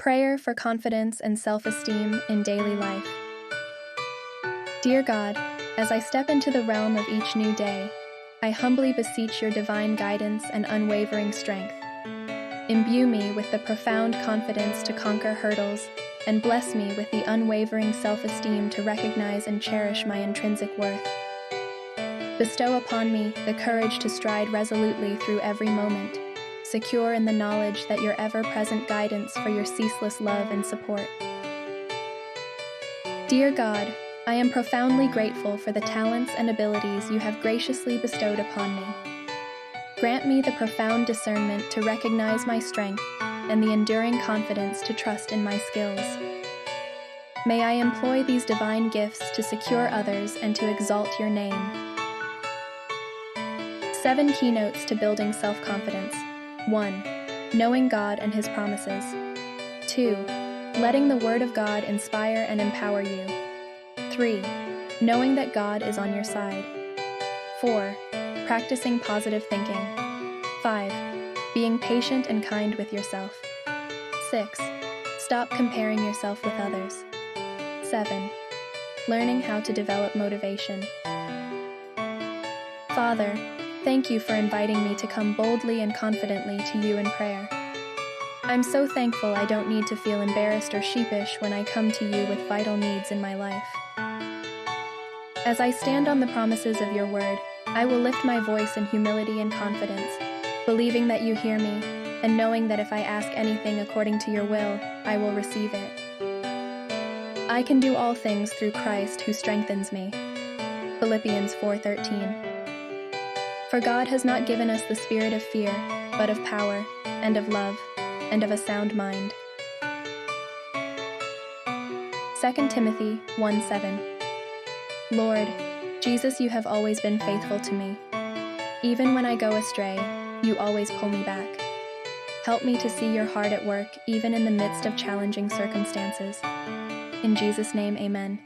Prayer for confidence and self-esteem in daily life. Dear God, as I step into the realm of each new day, I humbly beseech your divine guidance and unwavering strength. Imbue me with the profound confidence to conquer hurdles, and bless me with the unwavering self-esteem to recognize and cherish my intrinsic worth. Bestow upon me the courage to stride resolutely through every moment, secure in the knowledge that your ever-present guidance for your ceaseless love and support. Dear God, I am profoundly grateful for the talents and abilities you have graciously bestowed upon me. Grant me the profound discernment to recognize my strength and the enduring confidence to trust in my skills. May I employ these divine gifts to secure others and to exalt your name. 7 keynotes to building self-confidence. 1. Knowing God and His promises. 2. Letting the Word of God inspire and empower you. 3. Knowing that God is on your side. 4. Practicing positive thinking. 5. Being patient and kind with yourself. 6. Stop comparing yourself with others. 7. Learning how to develop motivation. Father, thank you for inviting me to come boldly and confidently to you in prayer. I'm so thankful I don't need to feel embarrassed or sheepish when I come to you with vital needs in my life. As I stand on the promises of your word, I will lift my voice in humility and confidence, believing that you hear me, and knowing that if I ask anything according to your will, I will receive it. I can do all things through Christ who strengthens me. Philippians 4:13. For God has not given us the spirit of fear, but of power, and of love, and of a sound mind. 2 Timothy 1:7. Lord, Jesus, you have always been faithful to me. Even when I go astray, you always pull me back. Help me to see your heart at work even in the midst of challenging circumstances. In Jesus' name, amen.